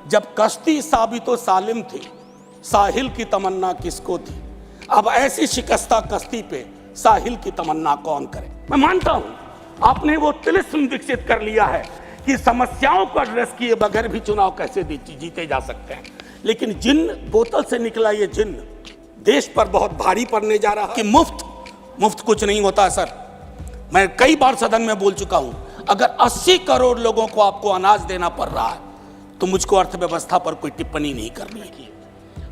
जब कश्ती साबितो सालिम थी, साहिल की तमन्ना किसको थी। अब ऐसी शिकस्ता कश्ती पे साहिल की तमन्ना कौन करे। मैं मानता हूं आपने वो तिलिस्म विकसित कर लिया है कि समस्याओं को एड्रेस किए बगैर भी चुनाव कैसे जीते जा सकते हैं, लेकिन जिन बोतल से निकला ये जिन देश पर बहुत भारी पड़ने जा रहा है कि मुफ्त कुछ नहीं होता है सर। मैं कई बार सदन में बोल चुका हूं, अगर 80 करोड़ लोगों को आपको अनाज देना पड़ रहा है तो मुझको अर्थव्यवस्था पर कोई टिप्पणी नहीं करनी है।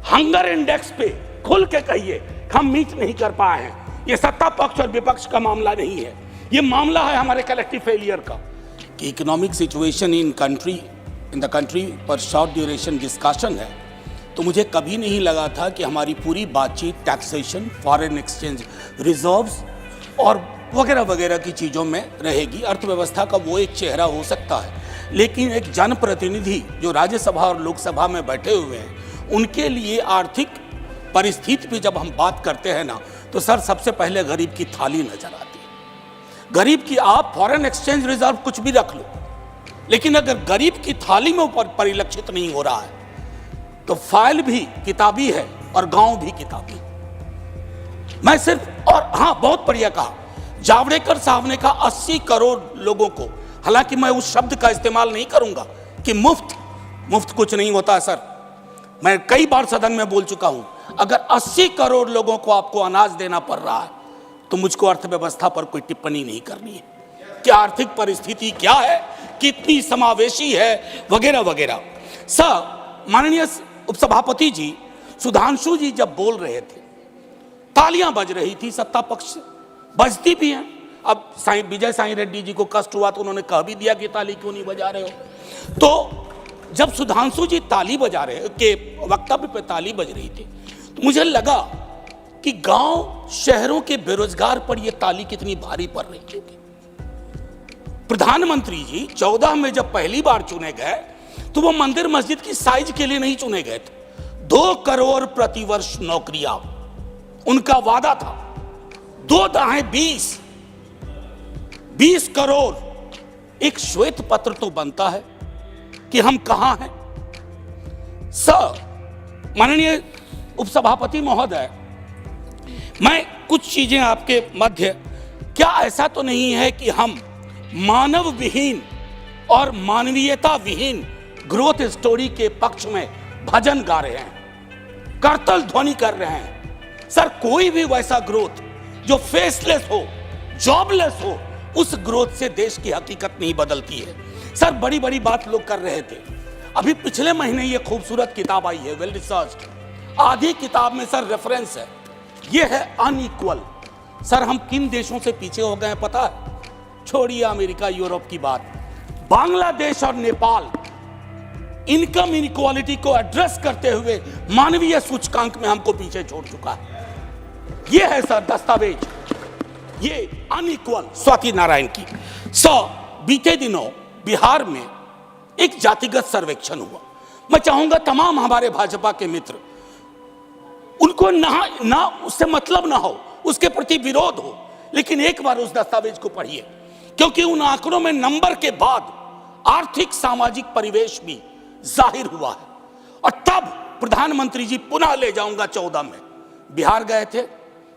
हंगर इंडेक्स पे खुल के कहिए हम मीट नहीं कर पाए हैं। ये सत्ता पक्ष और विपक्ष का मामला नहीं है, ये मामला है हमारे कलेक्टिव फेलियर का कि economic situation in the country पर शॉर्ट ड्यूरेशन डिस्कशन है। तो मुझे कभी नहीं लगा था कि हमारी पूरी बातचीत टैक्सेशन, फॉरेन एक्सचेंज रिजर्व्स और वगैरह वगैरह की चीज़ों में रहेगी। अर्थव्यवस्था का वो एक चेहरा हो सकता है, लेकिन एक जनप्रतिनिधि जो राज्यसभा और लोकसभा में बैठे हुए हैं, उनके लिए आर्थिक परिस्थिति पे जब हम बात करते हैं ना, तो सर सबसे पहले गरीब की थाली नजर आती है। गरीब की, आप फॉरेन एक्सचेंज रिजर्व कुछ भी रख लो, लेकिन अगर गरीब की थाली में ऊपर परिलक्षित नहीं हो रहा है तो फाइल भी किताबी है और गांव भी किताबी। मैं सिर्फ, और हाँ बहुत बढ़िया कहा जावड़ेकर साहब ने कहा 80 करोड़ लोगों को, हालांकि मैं उस शब्द का इस्तेमाल नहीं करूंगा कि मुफ्त कुछ नहीं होता है सर। मैं कई बार सदन में बोल चुका हूं, अगर 80 करोड़ लोगों को आपको अनाज देना पड़ रहा है तो मुझको अर्थव्यवस्था पर कोई टिप्पणी नहीं करनी है कि आर्थिक परिस्थिति क्या है, कितनी समावेशी है, वगैरह वगैरह। सर माननीय उपसभापति जी, सुधांशु जी जब बोल रहे थे तालियां बज रही थी सत्ता पक्ष से, बजती भी हैं। अब विजय साई रेड्डी जी को कष्ट हुआ तो उन्होंने कह भी दिया कि ताली क्यों नहीं बजा रहे हो। तो जब सुधांशु जी ताली बजा रहे के वक्तव्य पे ताली बज रही थी तो मुझे लगा कि गांव शहरों के बेरोजगार पर यह ताली कितनी भारी पड़ रही होगी। प्रधानमंत्री जी 14 में जब पहली बार चुने गए तो वो मंदिर मस्जिद की साइज के लिए नहीं चुने गए थे। 2 करोड़ प्रतिवर्ष नौकरियां उनका वादा था। 2 दाएं 20 करोड़। एक श्वेत पत्र तो बनता है कि हम कहां हैं। सर माननीय उपसभापति महोदय, मैं कुछ चीजें आपके मध्य, क्या ऐसा तो नहीं है कि हम मानव विहीन और मानवीयता विहीन ग्रोथ स्टोरी के पक्ष में भजन गा रहे हैं, करतल ध्वनि कर रहे हैं। सर कोई भी वैसा ग्रोथ जो फेसलेस हो, जॉबलेस हो, उस ग्रोथ से देश की हकीकत नहीं बदलती है। सर बड़ी बड़ी बात लोग कर रहे थे। अभी पिछले महीने ये खूबसूरत किताब आई है, वेल रिसर्च्ड। आधी किताब में सर रेफरेंस है, ये है अनइक्वल। सर हम किन देशों से पीछे हो गए हैं पता है? छोड़िए अमेरिका यूरोप की बात, बांग्लादेश और नेपाल इनकम इनइक्वालिटी को एड्रेस करते हुए मानवीय सूचकांक में हमको पीछे छोड़ चुका है। ये है सर दस्तावेज, ये अनइक्वल स्वाति नारायण की। बीते दिनों बिहार में एक जातिगत सर्वेक्षण हुआ। मैं चाहूंगा तमाम हमारे भाजपा के मित्र, उनको ना उससे मतलब ना हो, उसके प्रति विरोध हो, लेकिन एक बार उस दस्तावेज को पढ़िए, क्योंकि उन आंकड़ों में नंबर के बाद आर्थिक सामाजिक परिवेश भी जाहिर हुआ है। और तब प्रधानमंत्री जी पुनः ले जाऊंगा 14 में बिहार गए थे।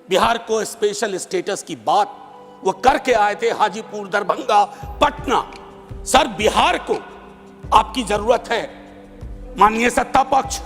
बिहार को स्पेशल स्टेटस की बात वो करके आए थे, हाजीपुर, दरभंगा, पटना। सर बिहार को आपकी जरूरत है माननीय सत्ता पक्ष।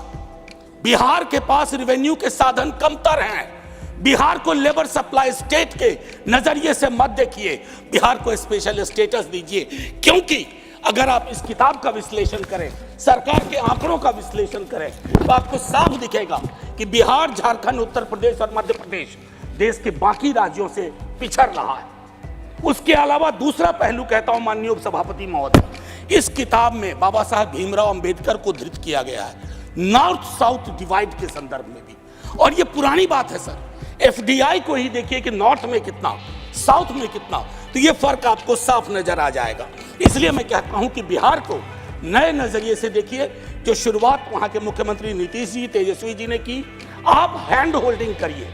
बिहार के पास रेवेन्यू के साधन कमतर हैं। बिहार को लेबर सप्लाई स्टेट के नजरिए से मत देखिए, बिहार को स्पेशल स्टेटस दीजिए। क्योंकि अगर आप इस किताब का विश्लेषण करें, सरकार के आंकड़ों का विश्लेषण करें, तो आपको साफ दिखेगा कि बिहार, झारखंड, उत्तर प्रदेश और मध्य प्रदेश देश के बाकी राज्यों से पिछड़ रहा है। उसके अलावा दूसरा पहलू कहता हूं माननीय उपसभापति महोदय, इस किताब में बाबा साहब भीमराव अंबेडकर को धृत किया गया है नॉर्थ साउथ डिवाइड के संदर्भ में भी। और ये पुरानी बात है सर, एफडीआई को ही देखिए कि नॉर्थ में कितना, साउथ में कितना, तो ये फर्क आपको साफ नजर आ जाएगा। इसलिए मैं कहता हूं कि बिहार को नए नजरिए से देखिए। जो शुरुआत वहां के मुख्यमंत्री नीतीश जी, तेजस्वी जी ने की, आप हैंड होल्डिंग करिए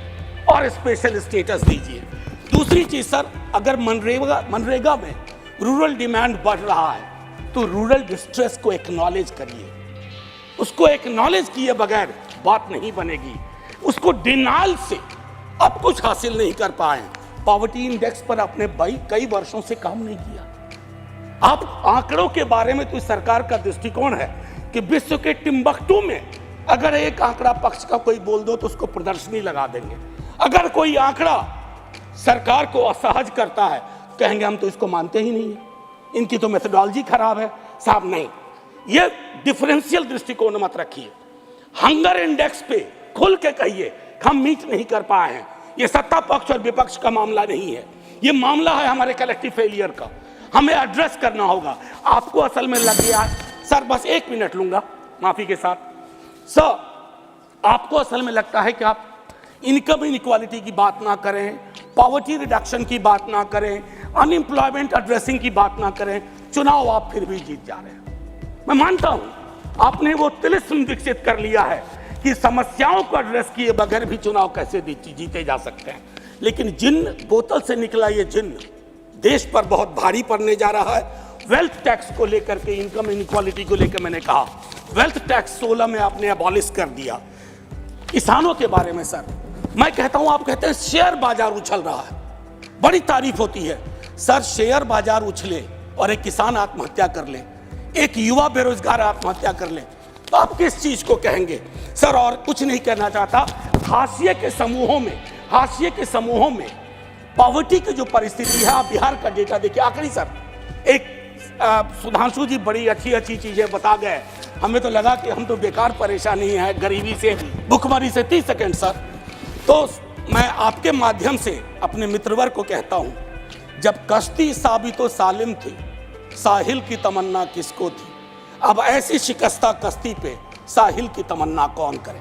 और स्पेशल स्टेटस दीजिए। दूसरी चीज सर, अगर मनरेगा में रूरल डिमांड बढ़ रहा है तो रूरल डिस्ट्रेस को एक्नॉलेज करिए। उसको एक्नॉलेज किए बगैर बात नहीं बनेगी। उसको डिनाइल से अब कुछ हासिल नहीं कर पाए। पॉवर्टी इंडेक्स पर आपने कई वर्षों से काम नहीं किया। आप आंकड़ों के बारे में तो इस सरकार का दृष्टिकोण है कि विश्व के टिम्बकटू में अगर एक आंकड़ा पक्ष का कोई बोल दो तो उसको प्रदर्शनी लगा देंगे। अगर कोई आंकड़ा सरकार को असहज करता है कहेंगे हम तो इसको मानते ही नहीं है, इनकी तो मेथोडोलॉजी खराब है। साहब नहीं, ये डिफरेंशियल दृष्टिकोण मत रखिए। हंगर इंडेक्स पे खुल के कहिए हम मीट नहीं कर पाए हैं। ये सत्ता पक्ष और विपक्ष का मामला नहीं है, ये मामला है हमारे कलेक्टिव फेलियर का। हमें एड्रेस करना होगा। आपको असल में लग गया सर, बस 1 मिनट लूंगा माफी के साथ। सर, आपको असल में लगता है कि आप इनकम इनइक्वालिटी की बात ना करें, पॉवर्टी रिडक्शन की बात ना करें, अनएम्प्लॉयमेंट एड्रेसिंग की बात ना करें, चुनाव आप फिर भी जीत जा रहे हैं। मैं मानता हूं आपने वो तिलिस्म विकसित कर लिया है कि समस्याओं को एड्रेस किए बगैर भी चुनाव कैसे जीते जा सकते हैं। लेकिन जिन बोतल से निकला ये जिन देश पर बहुत भारी पड़ने जा रहा है। वेल्थ टैक्स को लेकर के, इनकम इनइक्वालिटी को लेकर मैंने कहा वेल्थ टैक्स 16 में आपने अबॉलिश कर दिया। किसानों के बारे में सर मैं कहता हूं, आप कहते हैं शेयर बाजार उछल रहा है, बड़ी तारीफ होती है। सर शेयर बाजार उछले और एक किसान आत्महत्या कर ले, एक युवा बेरोजगार आत्महत्या कर ले, तो आप किस चीज को कहेंगे सर? और कुछ नहीं कहना चाहता। हाशिए के समूहों में पॉवर्टी की जो परिस्थिति है, आप बिहार का डेटा देखिए। आखिरी सर, एक सुधांशु जी बड़ी अच्छी चीजें बता गए, हमें तो लगा कि हम तो बेकार परेशानी है गरीबी से, भुखमरी से। 30 सेकंड सर। तो मैं आपके माध्यम से अपने मित्रवर्ग को कहता हूं, जब कश्ती साबितो सालिम थी, साहिल की तमन्ना किसको थी? अब ऐसी शिकस्ता कश्ती पे साहिल की तमन्ना कौन करे?